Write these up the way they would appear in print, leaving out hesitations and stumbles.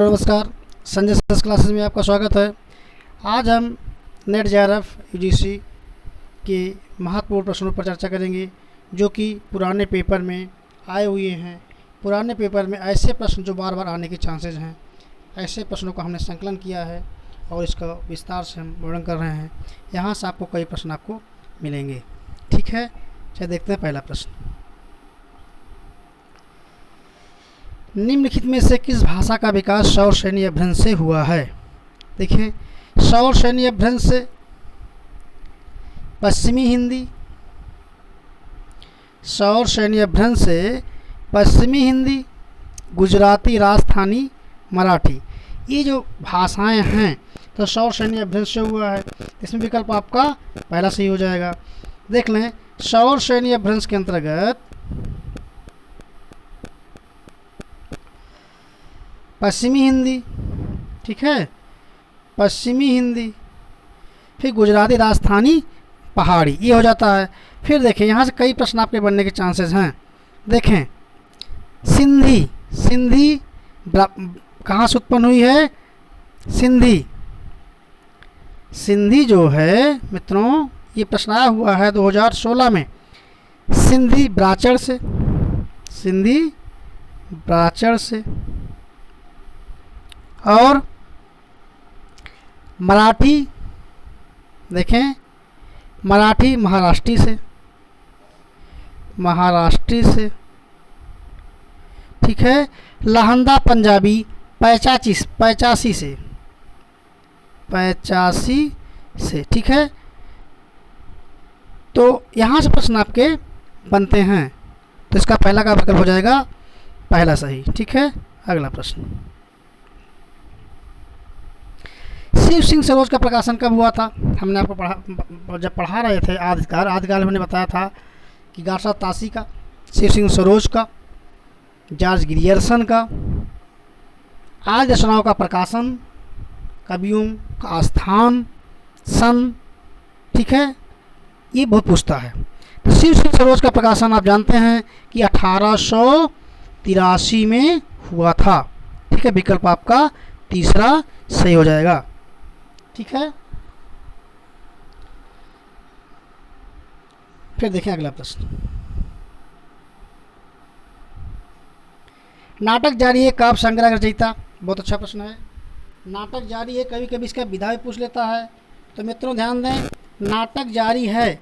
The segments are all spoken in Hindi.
नमस्कार। संजय सर क्लासेस में आपका स्वागत है। आज हम नेट जेआरएफ यूजीसी के महत्वपूर्ण प्रश्नों पर चर्चा करेंगे जो कि पुराने पेपर में आए हुए हैं। पुराने पेपर में ऐसे प्रश्न जो बार बार आने के चांसेस हैं, ऐसे प्रश्नों का हमने संकलन किया है और इसका विस्तार से हम वर्णन कर रहे हैं। यहाँ से आपको कई प्रश्न आपको मिलेंगे। ठीक है, चलिए देखते हैं पहला प्रश्न। निम्नलिखित में से किस भाषा का विकास सौर श्रेणी अभ्रंश से हुआ है? देखिए, सौर श्रेणी अभ्रंश से पश्चिमी हिंदी, सौर श्रेणी अभ्रंश से पश्चिमी हिंदी, गुजराती, राजस्थानी, मराठी, ये जो भाषाएं हैं तो सौर श्रेणी अभ्रंश से हुआ है। इसमें विकल्प आपका पहला सही हो जाएगा। देख लें, सौर श्रेणी अभ्रंश के अंतर्गत पश्चिमी हिंदी, ठीक है, पश्चिमी हिंदी, फिर गुजराती, राजस्थानी, पहाड़ी, ये हो जाता है। फिर देखें, यहाँ से कई प्रश्न आपके बनने के चांसेस हैं। देखें, सिंधी, सिंधी कहाँ से उत्पन्न हुई है? सिंधी, सिंधी जो है मित्रों, ये प्रश्न आया हुआ है 2016 में। सिंधी ब्राचर से, सिंधी ब्राचर से, और मराठी, देखें, मराठी महाराष्ट्री से, महाराष्ट्री से, ठीक है। लहंदा पंजाबी 85 से, 85 से, ठीक है। तो यहाँ से प्रश्न आपके बनते हैं, तो इसका पहला का विकल्प हो जाएगा पहला सही। ठीक है, अगला प्रश्न। शिव सिंह सरोज का प्रकाशन कब हुआ था? हमने आपको जब पढ़ा रहे थे आदिकाल हमने बताया था कि गार्सा तासी का, शिव सिंह सरोज का, जॉर्ज ग्रियर्सन का, आदि रचनाओं का प्रकाशन, कवियों का स्थान, सन, ठीक है, ये बहुत पूछता है। तो शिव सिंह सरोज का प्रकाशन आप जानते हैं कि 1883 में हुआ था। ठीक है, विकल्प आपका तीसरा सही हो जाएगा। ठीक है, फिर देखें अगला प्रश्न। नाटक जारी है काव्य संग्रह रचयिता? बहुत अच्छा प्रश्न है। नाटक जारी है, कभी कभी इसका विधा भी पूछ लेता है। तो मित्रों ध्यान दें, नाटक जारी है,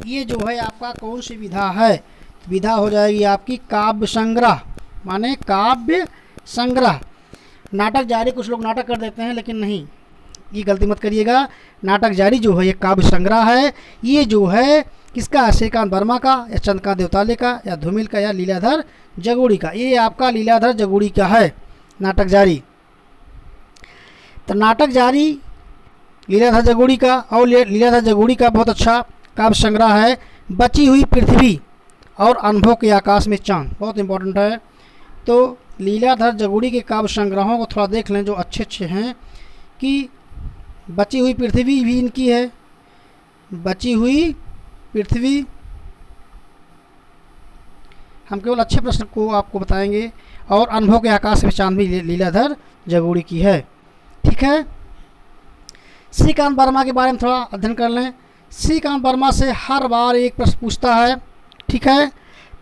ये जो है आपका कौन सी विधा है? विधा हो जाएगी आपकी काव्य संग्रह, माने काव्य संग्रह। नाटक जारी, कुछ लोग नाटक कर देते हैं, लेकिन नहीं, ये गलती मत करिएगा। नाटक जारी जो है ये काव्य संग्रह है। ये जो है किसका? श्रीकांत वर्मा का, या चंद्रकांत देवताले का, या धूमिल का, या लीलाधर जगुड़ी का। ये आपका लीलाधर जगुड़ी का है नाटक जारी। तो नाटक जारी लीलाधर जगुड़ी का, और लीलाधर जगुड़ी का बहुत अच्छा काव्य संग्रह है बची हुई पृथ्वी और अनुभव के आकाश में चांद, बहुत इंपॉर्टेंट है। तो लीलाधर जगुड़ी के काव्य संग्रहों को थोड़ा देख लें जो अच्छे अच्छे हैं। कि बची हुई पृथ्वी भी इनकी है, बची हुई पृथ्वी, हम केवल अच्छे प्रश्न को आपको बताएंगे, और अनुभव के आकाश में चांद भी लीलाधर जगुड़ी की है। ठीक है, श्रीकांत वर्मा के बारे में थोड़ा अध्ययन कर लें। श्रीकांत वर्मा से हर बार एक प्रश्न पूछता है। ठीक है,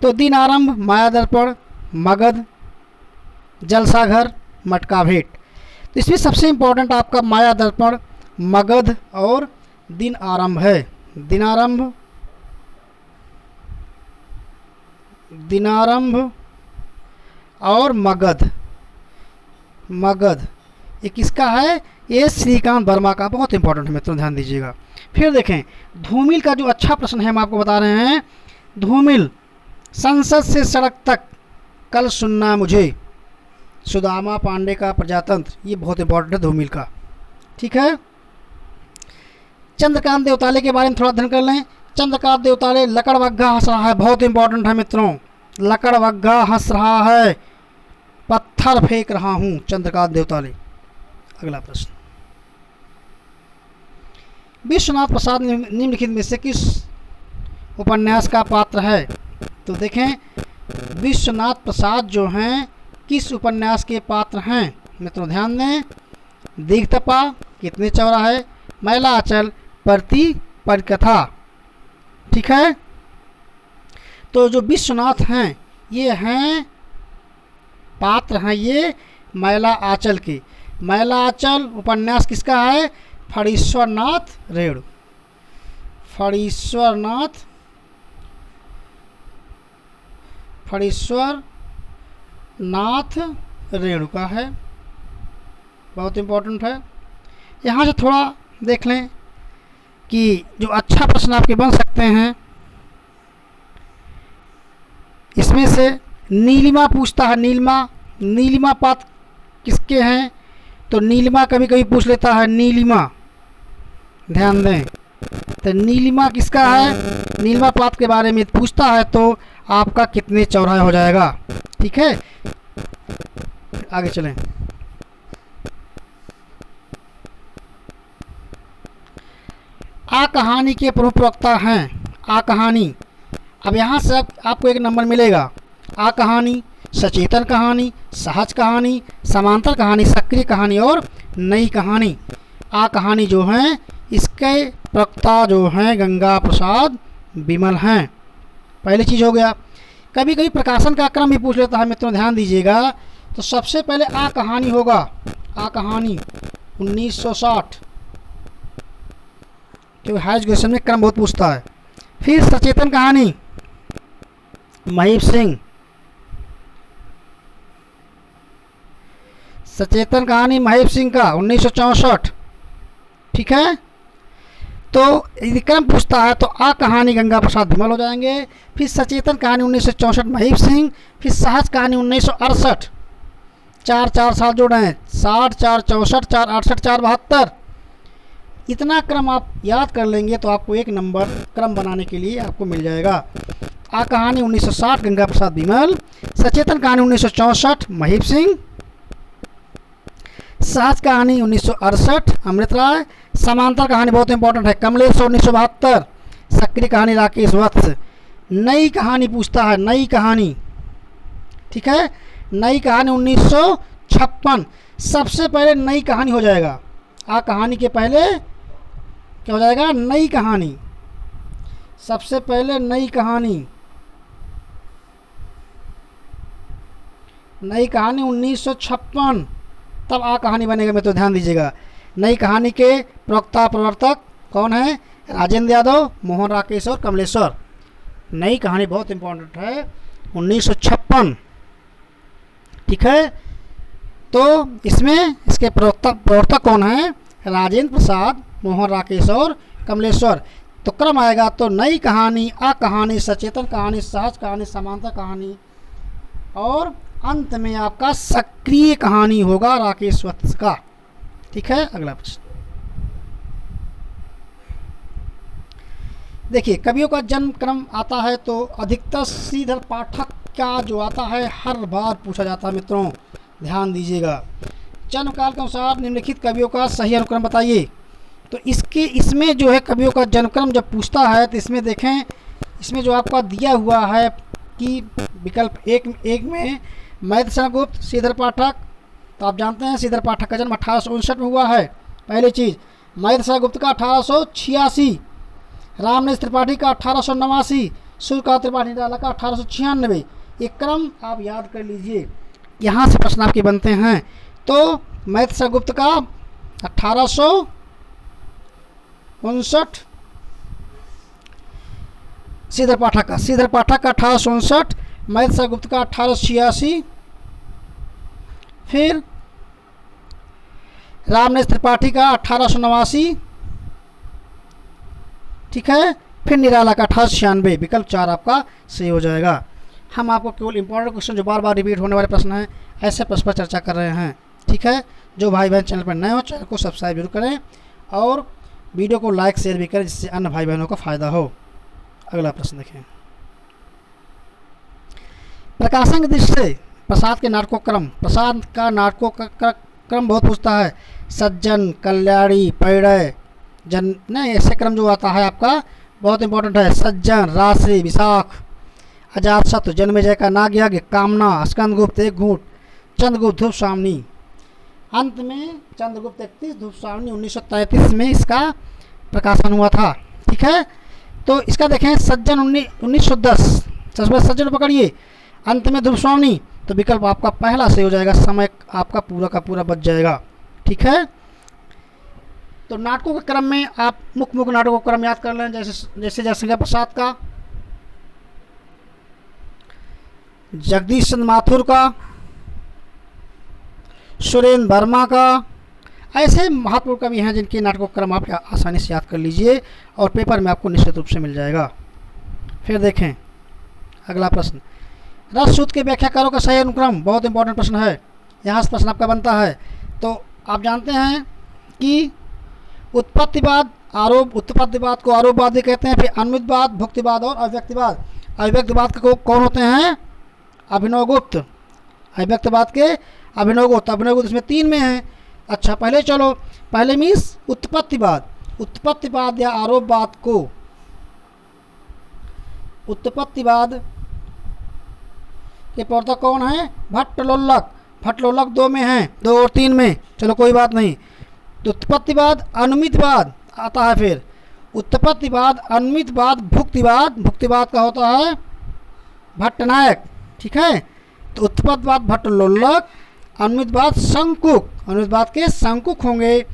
तो दिन आरंभ, माया दर्पण, मगध, जलसाघर, मटका भेंट। तो इसमें सबसे इम्पोर्टेंट आपका माया दर्पण, मगध और दिन आरंभ है। दिन आरंभ, दिन आरंभ और मगध, मगध ये किसका है? ये श्रीकांत वर्मा का, बहुत इंपॉर्टेंट है मित्रों, ध्यान दीजिएगा। फिर देखें, धूमिल का जो अच्छा प्रश्न है हम आपको बता रहे हैं। धूमिल, संसद से सड़क तक कल सुनना मुझे, सुदामा पांडे का प्रजातंत्र, ये बहुत इंपॉर्टेंट है धूमिल का। ठीक है, चंद्रकांत देवताले के बारे में थोड़ा अध्ययन कर लें। चंद्रकांत देवताले लकड़बग्घा हंस रहा है, बहुत इंपॉर्टेंट है मित्रों, लकड़बग्घा हंस रहा है, पत्थर फेंक रहा हूं, चंद्रकांत देवताले। अगला प्रश्न, विश्वनाथ प्रसाद निम्नलिखित में से किस उपन्यास का पात्र है? तो देखें, विश्वनाथ प्रसाद जो हैं किस उपन्यास के पात्र हैं? मित्रों ध्यान दें, दीघतपा कितने चौड़ा है, मैलाचल प्रति परिकथा। ठीक है, तो जो विश्वनाथ हैं ये हैं पात्र हैं ये मैला आंचल के। मैला आंचल उपन्यास किसका है, फणीश्वरनाथ रेणु, फणीश्वरनाथ रेणु का है, बहुत इम्पोर्टेंट है। यहाँ से थोड़ा देख लें कि जो अच्छा प्रश्न आपके बन सकते हैं, इसमें से नीलिमा पूछता है, नीलिमा पात किसके हैं, तो नीलिमा कभी कभी पूछ लेता है, नीलिमा ध्यान दें, तो नीलिमा किसका है, नीलिमा पात के बारे में पूछता है तो आपका कितने चौराहे हो जाएगा। ठीक है, आगे चलें। आ कहानी के प्रमुख प्रवक्ता हैं, आ कहानी। अब यहाँ से आपको एक नंबर मिलेगा। आ कहानी, सचेतन कहानी, सहज कहानी, समांतर कहानी, सक्रिय कहानी और नई कहानी। आ कहानी जो हैं इसके प्रवक्ता जो हैं गंगा प्रसाद विमल हैं। पहली चीज़ हो गया। कभी कभी प्रकाशन का क्रम भी पूछ लेता है मित्रों, ध्यान दीजिएगा। तो सबसे पहले आ कहानी होगा, आ कहानी 1960, क्योंकि हायर एजुकेशन में क्रम बहुत पूछता है। फिर सचेतन कहानी महीप सिंह, सचेतन कहानी महीप सिंह का 1964। ठीक है, तो यदि क्रम पूछता है तो आ कहानी गंगा प्रसाद विमल हो जाएंगे, फिर सचेतन कहानी 1964 महीप सिंह, फिर सहज कहानी 1968। 4 साल जोड़े हैं, 60, 4, 64, 4, 68, 4, 72। इतना क्रम आप याद कर लेंगे तो आपको एक नंबर क्रम बनाने के लिए आपको मिल जाएगा। आ कहानी 1960 गंगा प्रसाद विमल, सचेतन कहानी 1964 महीप सिंह, सहज कहानी 1968 अमृत राय, समांतर कहानी बहुत इंपॉर्टेंट है कमलेश 1972, सक्रिय कहानी राकेश वत्स। नई कहानी पूछता है, नई कहानी। ठीक है, नई कहानी 1956। सबसे पहले नई कहानी हो जाएगा, आ कहानी के पहले क्या हो जाएगा, नई कहानी। सबसे पहले नई कहानी, नई कहानी 1956, तब आ कहानी बनेगा। मैं तो ध्यान दीजिएगा, नई कहानी के प्रवक्ता प्रवर्तक कौन है, राजेंद्र यादव, मोहन राकेश और कमलेश्वर। नई कहानी बहुत इंपॉर्टेंट है 1956। ठीक है, तो इसमें इसके प्रवर्तक कौन है, राजेंद्र प्रसाद, मोहन राकेश और कमलेश्वर। तो क्रम आएगा तो नई कहानी, आ कहानी, सचेतन कहानी, सहज कहानी, समांतर कहानी और अंत में आपका सक्रिय कहानी होगा राकेश वत्स का। ठीक है, अगला प्रश्न देखिए। कवियों का जन्म क्रम आता है तो अधिकतर श्रीधर पाठक का जो आता है हर बार पूछा जाता है मित्रों, ध्यान दीजिएगा। जन्म काल के अनुसार निम्नलिखित कवियों का सही अनुक्रम बताइए। तो इसमें जो है कवियों का जन्म क्रम जब पूछता है तो इसमें देखें, इसमें जो आपका दिया हुआ है कि विकल्प एक में मैथिली गुप्त, श्रीधर पाठक। तो आप जानते हैं श्रीधर पाठक का जन्म 1859 में हुआ है। पहली चीज़, मैथिली गुप्त का 1886, रामनेश त्रिपाठी का 1889, सूर्यकांत त्रिपाठी निराला का 1896। ये क्रम आप याद कर लीजिए, यहाँ से प्रश्न आपके बनते हैं। तो मैथिली गुप्त का 1859, श्रीधर पाठक का 1859, मैथिली गुप्त का 1886, फिर रामनेश त्रिपाठी का 1889। ठीक है, फिर निराला का 1896। विकल्प 4 आपका सही हो जाएगा। हम आपको केवल इंपॉर्टेंट क्वेश्चन जो बार बार रिपीट होने वाले प्रश्न हैं ऐसे प्रश्न पर चर्चा कर रहे हैं। ठीक है, जो भाई बहन चैनल पर नए हो चैनल को सब्सक्राइब जरूर करें और वीडियो को लाइक शेयर भी करें जिससे अन्य भाई बहनों को फ़ायदा हो। अगला प्रश्न देखें। प्रकाशन की दृष्टि से प्रसाद के नाटकों क्रम, प्रसाद का नाटकों का क्रम बहुत पूछता है। सज्जन, कल्याणी, पैड़य, जन नहीं, ऐसे क्रम जो आता है आपका बहुत इंपॉर्टेंट है। सज्जन, राशि, विशाख, अजातशत्रु, जन्मेजय का नागयज्ञ, कामना, स्कंदगुप्त, एक घूंट, चंद्रगुप्त, धूप सामनी। अंत में चंद्रगुप्त 31 धूपश्रावणी 1933 में इसका प्रकाशन हुआ था। ठीक है, तो इसका देखें सज्जन 1910, सबसे सज्जन पकड़िए, अंत में धूपश्रावणी, तो विकल्प आपका पहला सही हो जाएगा, समय आपका पूरा का पूरा बच जाएगा। ठीक है, तो नाटकों के क्रम में आप मुख्य मुख्य नाटकों का क्रम याद कर लें, जैसे जयशंकर प्रसाद का, जगदीश चंद्र माथुर का, सुरेंद्र वर्मा का, ऐसे महत्वपूर्ण कवि हैं जिनके नाटकों का क्रम आप आसानी से याद कर लीजिए और पेपर में आपको निश्चित रूप से मिल जाएगा। फिर देखें अगला प्रश्न, रस सूत्र के व्याख्याकारों का सही अनुक्रम, बहुत इंपॉर्टेंट प्रश्न है, यहाँ से प्रश्न आपका बनता है। तो आप जानते हैं कि उत्पत्तिवाद को आरोपवाद भी कहते हैं, फिर अन्वितवाद, भुक्तिवाद और अव्यक्तिवाद। अव्यक्तिवाद के कौन होते हैं? अभिनवगुप्त। अव्यक्तवाद के अभिनवगुप्त। अभिनवगुप्त इसमें 3 में है। अच्छा, पहले मीन्स उत्पत्तिवाद या आरोपवाद को, उत्पत्तिवाद के प्रवर्तक कौन है? भट्टलोलक 2 में है, 2 और 3 में, चलो कोई बात नहीं। तो उत्पत्तिवाद, अनुमितवाद आता है, फिर उत्पत्तिवाद, अनुमितवाद, भुक्तिवाद का होता है भट्टनायक। ठीक है, तो उत्पत्तिवाद भट्टलोलक, अनुमितवाद शंकुक, अनुमितवाद के शंकुक होंगे,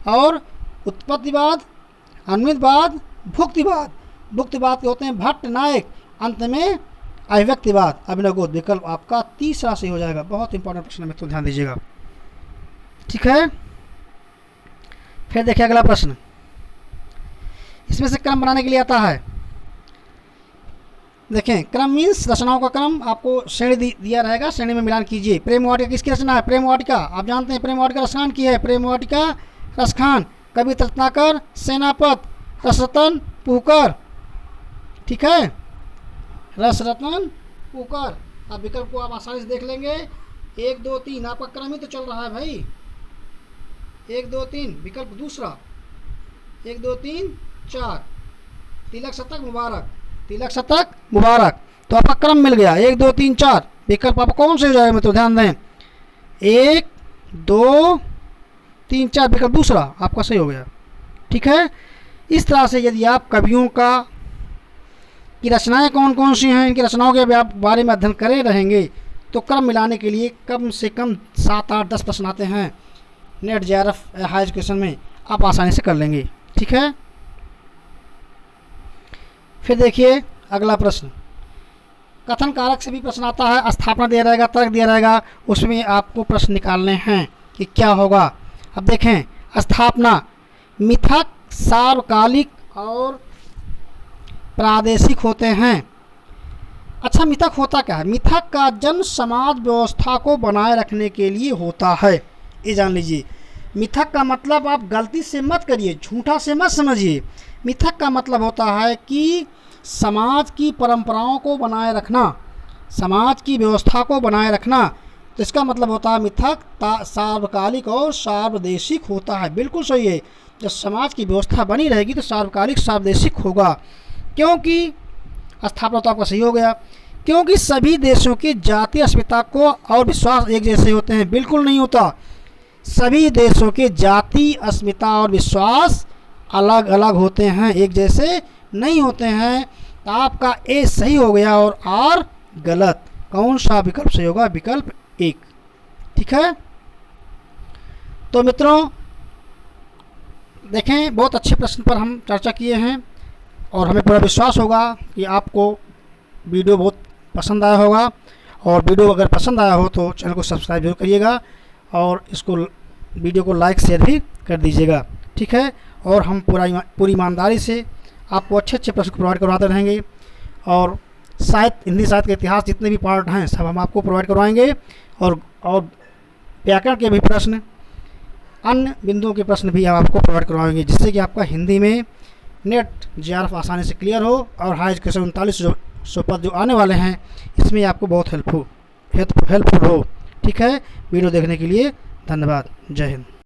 और उत्पत्तिवाद, अनुमितवाद, भुक्तिवाद के होते हैं भट्टनायक, अंत में अव्यक्तिवाद अभिनवगुप्त। विकल्प आपका तीसरा सही हो जाएगा। बहुत इंपॉर्टेंट प्रश्न है, तो ध्यान दीजिएगा। ठीक है, फिर देखिए अगला प्रश्न, इसमें से क्रम बनाने के लिए आता है। देखें, क्रम मीन्स रचनाओं का क्रम, आपको श्रेणी दिया रहेगा, श्रेणी में मिलान कीजिए। प्रेम वाटिका किसकी रचना है? प्रेम वाटिका, आप जानते हैं प्रेम वाटिका रसखान की है। प्रेम वाटिका रसखान, कवि रत्नाकर सेनापत, रसरतन पुहकर। ठीक है, रसरतन पुहकर। अब विकल्प को आप आसानी से देख लेंगे, 1 2 3 आपका क्रम ही तो चल रहा है भाई, 1 2 3 विकल्प दूसरा, 1 2 3 4, तिलक शतक मुबारक, तो आपका क्रम मिल गया 1 2 3 4। विकल्प आपको कौन से हो जाएगा? तो ध्यान दें, 1 2 3 4 विकल्प दूसरा आपका सही हो गया। ठीक है, इस तरह से यदि आप कवियों की रचनाएं कौन कौन सी हैं, इनकी रचनाओं के बारे में अध्ययन करे रहेंगे, तो क्रम मिलाने के लिए कम से कम 7 8 10 प्रश्न आते हैं नेट JRF हाई एजुकेशन में, आप आसानी से कर लेंगे। ठीक है, फिर देखिए अगला प्रश्न, कथन कारक से भी प्रश्न आता है, स्थापना दिया रहेगा, तर्क दिया रहेगा, उसमें आपको प्रश्न निकालने हैं कि क्या होगा। अब देखें, स्थापना, मिथक सार्वकालिक और प्रादेशिक होते हैं। अच्छा, मिथक होता क्या है? मिथक का जन्म समाज व्यवस्था को बनाए रखने के लिए होता है, ये जान लीजिए। मिथक का मतलब आप गलती से मत करिए, झूठा से मत समझिए। मिथक का मतलब होता है कि समाज की परंपराओं को बनाए रखना, समाज की व्यवस्था को बनाए रखना, तो इसका मतलब होता है मिथक सार्वकालिक और सार्वदेशिक होता है। बिल्कुल सही है, जब समाज की व्यवस्था बनी रहेगी तो सार्वकालिक सार्वदेशिक होगा। क्योंकि स्थापना तो आपका सही हो गया, क्योंकि सभी देशों की जातीय अस्मिता को और विश्वास एक जैसे होते हैं। बिल्कुल नहीं होता, सभी देशों के जाति अस्मिता और विश्वास अलग अलग होते हैं, एक जैसे नहीं होते हैं। तो आपका ए सही हो गया और आर गलत। कौन सा विकल्प सही होगा? विकल्प 1। ठीक है, तो मित्रों देखें, बहुत अच्छे प्रश्न पर हम चर्चा किए हैं और हमें पूरा विश्वास होगा कि आपको वीडियो बहुत पसंद आया होगा। और वीडियो अगर पसंद आया हो तो चैनल को सब्सक्राइब जरूर करिएगा और इसको वीडियो को लाइक शेयर भी कर दीजिएगा। ठीक है, और हम पूरी ईमानदारी से आपको अच्छे अच्छे प्रश्न प्रोवाइड करवाते रहेंगे, और साहित्य, हिंदी साहित्य के इतिहास जितने भी पार्ट हैं सब हम आपको प्रोवाइड करवाएंगे, और व्याकरण के भी प्रश्न, अन्य बिंदुओं के प्रश्न भी हम आपको प्रोवाइड करवाएंगे, जिससे कि आपका हिंदी में नेट JRF आसानी से क्लियर हो और हाई एजुकेशन 3900 पद जो आने वाले हैं इसमें आपको बहुत हेल्पफुल हो। ठीक है, वीडियो देखने के लिए धन्यवाद। जय हिंद।